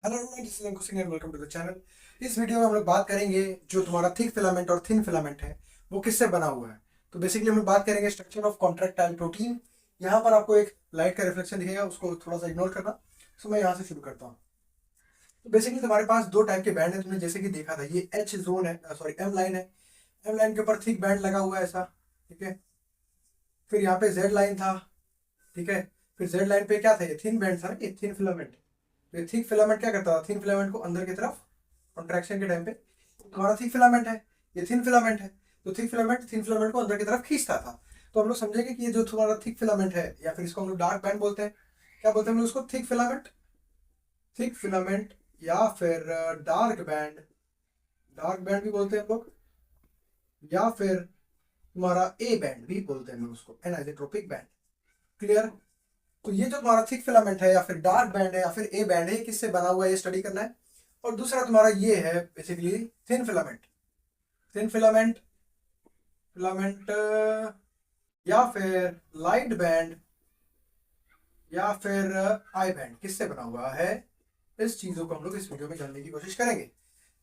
Hello this is Ankush Singh and welcome to the channel. इस video में हम लोग बात करेंगे जो तुम्हारा थिक फिलामेंट और थिन फिलामेंट है वो किससे बना हुआ है। तो बेसिकली हम लोग बात करेंगे स्ट्रक्चर ऑफ कॉन्ट्रैक्टाइल प्रोटीन। यहाँ पर आपको एक लाइट का रिफ्लेक्शन दिखेगा, उसको थोड़ा सा इग्नोर करना। तो मैं यहाँ से शुरू करता हूँ। तो बेसिकली तुम्हारे पास दो टाइप के बैंड है, तुमने जैसे कि देखा था ये एच जोन है, सॉरी एम लाइन है। एम लाइन के ऊपर थिक बैंड लगा हुआ है ऐसा, ठीक है। फिर यहाँ पे जेड लाइन था, ठीक है। फिर जेड लाइन पे क्या था, ये थिन बैंड था ना, ये थिन फिलामेंट। तो ये थिक फिलामेंट क्या करता था, थिन फिलामेंट को अंदर की तरफ कॉन्ट्रैक्शन के टाइम पे, तुम्हारा थिक फिलामेंट है, ये थिन फिलामेंट है। तो थिक फिलामेंट थिन फिलामेंट को अंदर की तरफ खींचता था। तो हम लोग समझेंगे कि ये जो तुम्हारा थिक फिलामेंट है, या फिर इसको हम लोग डार्क बैंड बोलते हैं। क्या बोलते हैं हम लोग उसको, थिक फिलामेंट, थिक फिलामेंट, या फिर डार्क बैंड, डार्क बैंड भी बोलते हैं हम लोग, या फिर तुम्हारा ए बैंड भी बोलते हैं हम लोग उसको, एनाइसोट्रोपिक बैंड। क्लियर। तो ये जो तुम्हारा थिक फिलामेंट है या फिर डार्क बैंड है या फिर ए बैंड है, ये किससे बना हुआ है ये स्टडी करना है। और दूसरा तुम्हारा ये है basically thin filament, thin filament, filament या फिर लाइट बैंड या फिर आई बैंड किससे बना हुआ है। इस चीजों को हम लोग इस वीडियो में जानने की कोशिश करेंगे।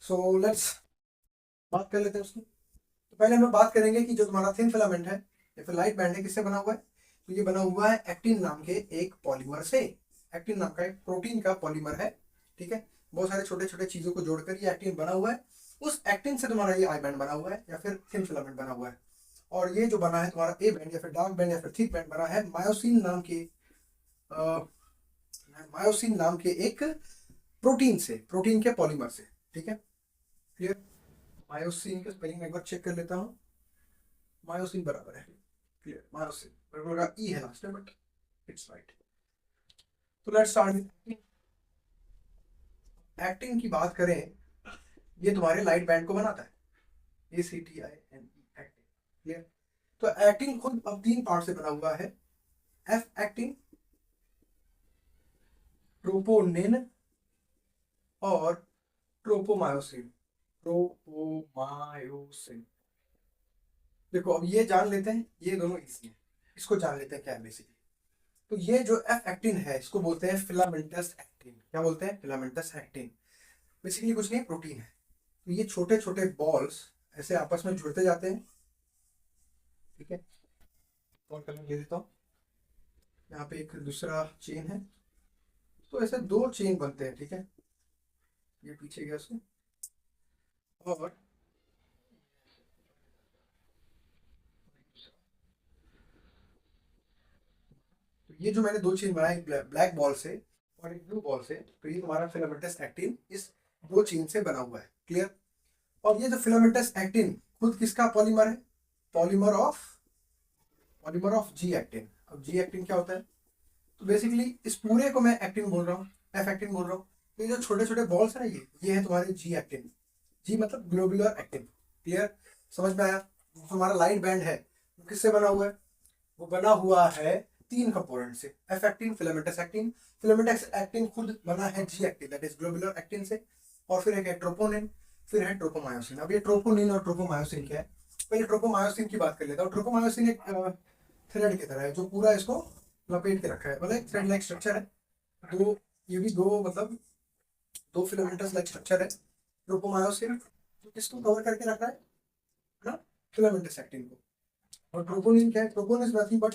सो लेट्स बात कर लेते हैं उसकी। तो पहले हम लोग बात करेंगे कि जो तुम्हारा थिन फिलामेंट है या फिर लाइट बैंड है किससे बना हुआ है। तो ये बना हुआ है एक्टिन नाम के एक पॉलीमर से। एक्टिन नाम का एक प्रोटीन का पॉलीमर है, ठीक है। बहुत सारे छोटे छोटे चीजों को जोड़कर ये एक्टिन बना हुआ है। उस एक्टिन से तुम्हारा ये आई बैंड बना हुआ है या फिर थिन फिलामेंट बना हुआ है। और ये जो बना है तुम्हारा ए बैंड या फिर डार्क बैंड या फिर थिक बैंड बना है मायोसिन नाम के, मायोसिन नाम के एक प्रोटीन से, प्रोटीन के पॉलीमर से, ठीक है। क्लियर। मायोसिन का स्पेलिंग एक बार चेक कर लेता हूँ। मायोसिन बराबर है, क्लियर, मायोसिन बराबर का ई है लास्ट में, बट इट्स राइट। तो लेट्स स्टार्ट। एक्टिन की बात करें, ये तुम्हारे लाइट बैंड को बनाता है, ACTIN, एक्टिन। क्लियर। तो एक्टिन खुद अब तीन पार्ट से बना हुआ है, एफ एक्टिन, ट्रोपोनिन और ट्रोपोमायोसिन, ट्रोपोमायोसिन। देखो अब ये जान लेते हैं, ये दोनों इजी है, इसको जान लेते हैं क्या है बेसिकली। तो ये जो एफ एक्टिन है इसको बोलते हैं फिलामेंटस एक्टिन। क्या बोलते हैं, फिलामेंटस एक्टिन। बेसिकली कुछ नहीं, प्रोटीन है। तो ये छोटे छोटे बॉल्स ऐसे आपस में जुड़ते जाते हैं, ठीक है। और कलर ले देता हूँ, यहाँ पे एक दूसरा चेन है। तो ऐसे दो चेन बनते हैं, ठीक है। ये पीछे गया उसके, और तो ये जो मैंने दो चेन बनाई, ब्लैक बॉल से और एक ब्लू बॉल से, तो ये तुम्हारा फिलामेंटस एक्टिन इस दो चेन से बना हुआ है। क्लियर। और ये जो फिलामेंटस एक्टिन खुद किसका पॉलीमर है, polymer of, polymer of G actin. अब जी एक्टिन क्या होता है, तो बेसिकली इस पूरे को मैं एक्टिन बोल रहा हूँ, एफ एक्टिन बोल रहा हूँ। तो ये जो छोटे छोटे बॉल्स है ना, ये है तुम्हारे जी एक्टिन। जी मतलब ग्लोबुलर एक्टिन। क्लियर, समझ में आया। हमारा लाइट बैंड है वो किससे बना हुआ है, वो बना हुआ है तीन कंपोनेंट से, F actin, filamentous actin. Filamentous actin खुद बना है G actin, that is globular actin से। और फिर एक है ट्रोपोनिन, फिर है ट्रोपोमायोसिन। अब ये ट्रोपोनिन और ट्रोपोमायोसिन क्या है, पहले ट्रोपोमायोसिन की बात कर लेता हूँ। ट्रोपोमायोसिन एक थ्रेड की तरह है जो पूरा इसको लपेट के रखा है, मतलब थ्रेड लाइक स्ट्रक्चर है। दो, ये भी दो मतलब दो फिलामेंटस लाइक स्ट्रक्चर है ट्रोपोमायोसिन, जो किसको कवर करके रखा है ना, फिलामेंटस एक्टिन को। और ट्रोपोनिन क्या है, ट्रोपोनिन इज नथिंग बट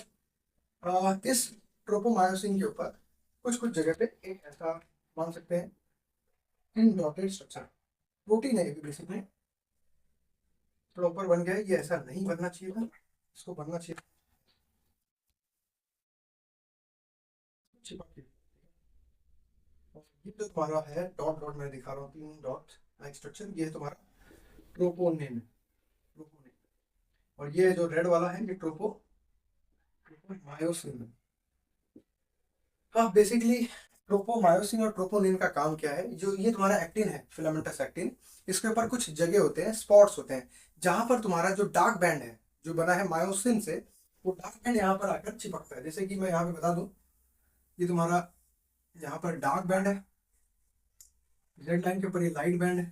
इस ट्रोपोमायोसिन के ऊपर कुछ कुछ जगह पे एक ऐसा मान सकते हैं इनडॉटेड स्ट्रक्चर, प्रोटीन है ये भी बेसिकली। थोड़ा ऊपर बन गया है, ये ऐसा नहीं बनना चाहिए था, इसको बनना चाहिए चिपक के। और ये जो तुम्हारा है डॉट डॉट मैं दिखा रहा हूँ, तीन डॉट लाइक स्ट्रक्चर, ये है तुम्हारा ट्रोपोनिन, ट्रोपोनिन। और ये जो रेड वाला है ये ट्रोपोमायोसिन। हाँ बेसिकली ट्रोपोमायोसिन और ट्रोपोनिन का काम क्या है, जो ये तुम्हारा एक्टिन है फिलामेंटस एक्टिन, इसके ऊपर कुछ जगह होते हैं, स्पॉट्स होते हैं, जहां पर तुम्हारा जो डार्क बैंड है जो बना है मायोसिन से, वो डार्क बैंड यहाँ पर आकर चिपकता है। जैसे कि मैं यहाँ पे बता दूं, ये तुम्हारा यहाँ पर डार्क बैंड है, रेड लाइन के ऊपर ये लाइट बैंड है,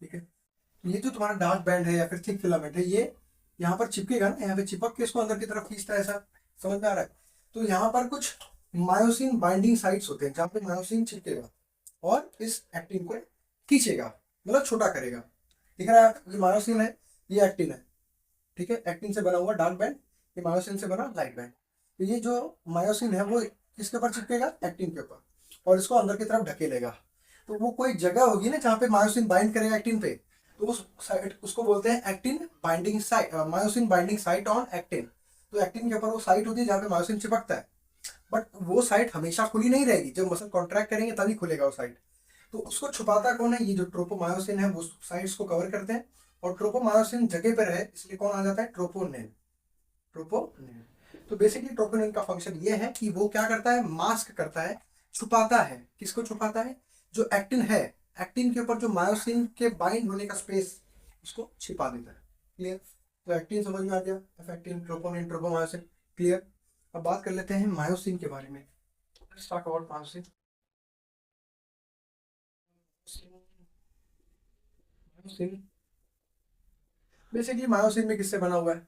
ठीक है। तो ये जो तुम्हारा डार्क बैंड है या फिर थिक फिलामेंट है, ये यहाँ पर चिपकेगा ना, यहाँ पे चिपक के इसको अंदर की तरफ खींचता है, ऐसा समझ में आ रहा है। तो यहाँ पर कुछ मायोसिन बाइंडिंग साइट्स होते हैं जहाँ पे मायोसिन चिपकेगा। और इस एक्टिन को खींचेगा, मतलब छोटा करेगा। दिख रहा है, ये मायोसिन है, ये एक्टिन है, ठीक है। एक्टिन से बना हुआ डार्क बैंड, ये मायोसिन से बना लाइट बैंड। तो ये जो मायोसिन है वो किसके ऊपर चिपकेगा, एक्टिन के ऊपर, और इसको अंदर की तरफ ढकेलेगा। तो वो कोई जगह होगी ना जहाँ पे मायोसिन बाइंड करेगा एक्टिन पे, तो उस साइट उसको बोलते हैं actin binding site, myosin binding site on actin. तो एक्टिन के ऊपर वो साइट होती है जहाँ पे मायोसिन चिपकता है, बट वो साइट हमेशा खुली नहीं रहेगी, जब मसल कॉन्ट्रैक्ट करेंगे तभी खुलेगा वो साइट। तो उसको छुपाता कौन है, ये जो ट्रोपोमायोसिन है वो साइट्स को कवर करते हैं, और ट्रोपोमायोसिन जगह पर है इसलिए कौन आ जाता है, ट्रोपोनिन। ट्रोपोनिन। तो बेसिकली ट्रोपोनिन का फंक्शन ये है कि वो क्या करता है, मास्क करता है, छुपाता है। किसको छुपाता है, जो एक्टिन है, एक्टिन के ऊपर जो मायोसिन के बाइंड होने का स्पेस, उसको छिपा देता है। क्लियर। तो एक्टिन समझ में आ गया, F actin, troponin, tropomyosin. Clear. अब बात कर लेते हैं मायोसिन के बारे में। Let's talk about myosin. Myosin basically myosin में किससे बना हुआ है,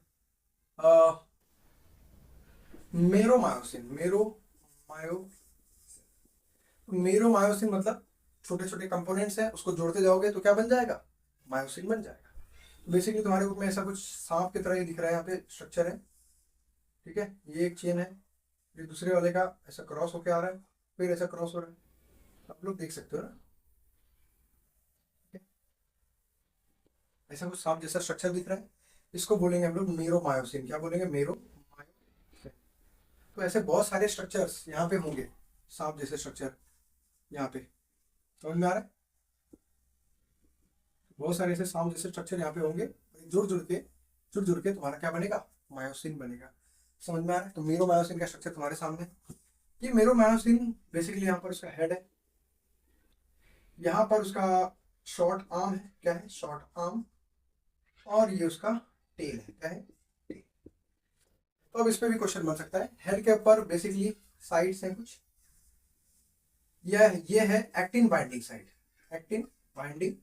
मेरोमायोसिन। मेरोमायोसिन मतलब छोटे छोटे कंपोनेंट्स हैं, उसको जोड़ते जाओगे तो क्या बन जाएगा, मायोसिन बन जाएगा। तो बेसिकली तुम्हारे बुक में ऐसा कुछ सांप की तरह ही दिख रहा है, यहाँ पे स्ट्रक्चर है, ठीक है। ये एक चेन है, ये दूसरे वाले का ऐसा क्रॉस होके आ रहा है, फिर ऐसा क्रॉस हो रहा है, आप लोग देख सकते हो ना, ऐसा कुछ सांप जैसा स्ट्रक्चर दिख रहा है, इसको बोलेंगे हम लोग मेरोमायोसिन। क्या बोलेंगे, मेरोमायोसिन। तो ऐसे बहुत सारे स्ट्रक्चर्स यहाँ पे होंगे, सांप जैसे स्ट्रक्चर यहाँ पे, समझ में आ रहा है। बहुत सारे ऐसे सांप जैसे स्ट्रक्चर यहाँ पे होंगे, जुड़ जुड़ के तुम्हारा क्या बनेगा, मायोसिन बनेगा। समझ में आ रहा है। तो मेरोमायोसिन का स्ट्रक्चर तुम्हारे सामने, ये मेरोमायोसिन बेसिकली यहाँ पर उसका हेड है, यहाँ पर उसका शॉर्ट आर्म है, क्या है, शॉर्ट आर्म, और ये उसका टेल है, क्या है, टेल। तो अब इस पे भी क्वेश्चन बन सकता है। हेड के ऊपर बेसिकली साइड्स हैं कुछ, ये है actin binding side, actin binding,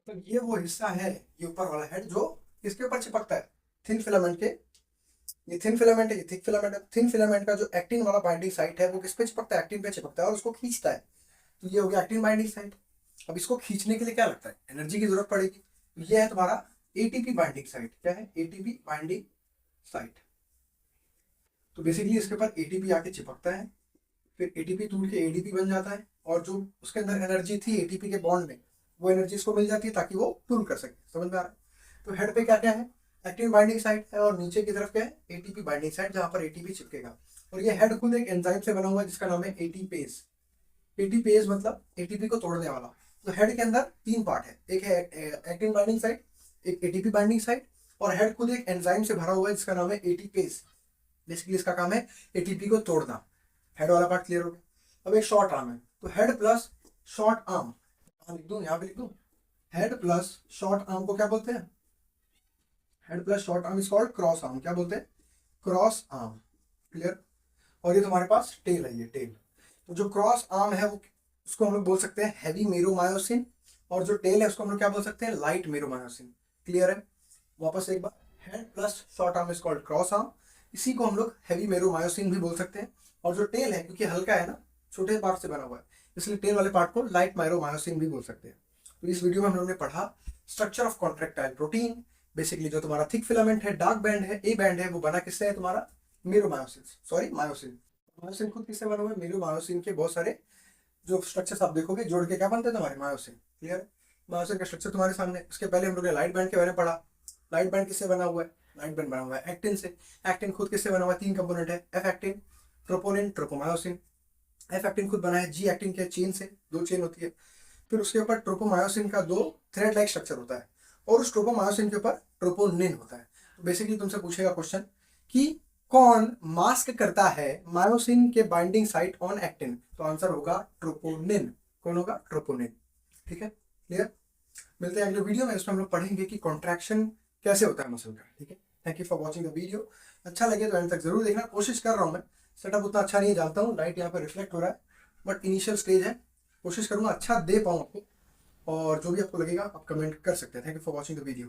तो ये वो हिस्सा है, ये ऊपर वाला हेड जो इसके ऊपर चिपकता है, थिन फिलामेंट के। ये थिन फिलामेंट है, ये थिक फिलामेंट है। थिन फिलामेंट का जो एक्टिन वाला बाइंडिंग साइट है वो किस पे चिपकता है, एक्टिन पे चिपकता है, और उसको खींचता है। तो ये हो गया एक्टिन बाइंडिंग साइट। अब इसको खींचने के लिए क्या लगता है, एनर्जी की जरूरत पड़ेगी। तो ये है तुम्हारा एटीपी बाइंडिंग साइट। क्या है, एटीपी बाइंडिंग साइट। तो बेसिकली इसके ऊपर एटीपी आके चिपकता है, फिर एटीपी टूट के एडीपी बन जाता है, और जो उसके अंदर एनर्जी थी एटीपी के बॉन्ड में, वो एनर्जी इसको मिल जाती है ताकि वो पुल कर सके। समझ में आ रहा है। तो हेड पे क्या क्या है, एक्टिन बाइंडिंग साइट है, और नीचे की तरफ क्या है, एटीपी बाइंडिंग साइट, जहां पर एटीपी चिपकेगा। और ये हेड खुद एक एंजाइम से बना हुआ है जिसका नाम है एटीपेज। एटीपेज मतलब एटीपी को तोड़ने वाला। तो हेड के अंदर तीन पार्ट है, एक है एक्टिन बाइंडिंग साइट, एक एटीपी बाइंडिंग साइट, और हेड खुद एक एंजाइम से भरा हुआ है जिसका नाम है एटीपेज। बेसिकली इसका काम है एटीपी को तोड़ना। हेड वाला पार्ट क्लियर हो गया। अब एक शॉर्ट आर्म है, तो हेड प्लस शॉर्ट आर्म, लिख दूं, यहाँ पे लिख दूं, हेड प्लस शॉर्ट आर्म को क्या बोलते हैं, head plus short arm is called cross arm. क्या बोलते हैं, क्रॉस आर्म। क्लियर। और ये तुम्हारे पास टेल है, ये टेल। तो जो क्रॉस आर्म है वो, उसको हम लोग बोल सकते हैं हैवी मेरोमायोसिन, और जो टेल है उसको हम लोग क्या बोल सकते हैं, लाइट मेरोमायोसिन। क्लियर है। वापस एक बार, head plus short arm is called cross arm, इसी को हम लोग हैवी मेरोमायोसिन भी बोल सकते हैं। और जो टेल है, क्योंकि हल्का है ना, छोटे पार्ट से बना हुआ है, इसलिए टेल वाले पार्ट को लाइट मेरोमायोसिन भी बोल सकते हैं। तो इस वीडियो में हम लोग ने पढ़ा structure of contractile protein. Basically जो तुम्हारा थिक फिलामेंट है, डार्क बैंड है, ए बैंड है, वो बना किससे है, तुम्हारा मेरोमायोसिन, सॉरी मायोसिन। मायोसिन खुद किससे बना हुआ है, मेरोमायोसिन के बहुत सारे जो स्ट्रक्चर्स आप देखोगे जोड़ के क्या बनते हैं तुम्हारे, मायोसिन। क्लियर। मायोसिन का स्ट्रक्चर तुम्हारे सामने। उसके पहले हम लोग ने लाइट बैंड के बारे में पढ़ा। लाइट बैंड किससे बना हुआ है, लाइट बैंड बना हुआ है एक्टिन से। एक्टिन खुद किससे बना हुआ है, तीन कंपोनेंट है, F actin, troponin, tropomyosin. F actin खुद बना है जी एक्टिन के चेन से, दो चेन होती है। फिर उसके ऊपर ट्रोपोमायोसिन का दो थ्रेड लाइक स्ट्रक्चर होता है, और उस ट्रोपोमायोसिन के ऊपर ट्रोपोनिन होता है। तो बेसिकली तुमसे पूछेगा क्वेश्चन कि कौन मास्क करता है मायोसिन के बाइंडिंग साइट ऑन एक्टिन, तो आंसर होगा ट्रोपोनिन। कौन होगा, ट्रोपोनिन। ठीक है, क्लियर। मिलते हैं अगले वीडियो में, इसमें हम लोग पढ़ेंगे कि कॉन्ट्रैक्शन कैसे होता है मसल का। ठीक है, thank you for watching the video. अच्छा लगे तो एंड तक जरूर देखना, कोशिश कर रहा हूँ मैं। सेटअप उतना अच्छा नहीं जानता हूँ, लाइट यहाँ पर रिफ्लेक्ट हो रहा है, बट इनिशियल स्टेज है, कोशिश करूँगा अच्छा दे पाऊँ आपको। और जो भी आपको लगेगा आप कमेंट कर सकते हैं। Thank you for watching the video.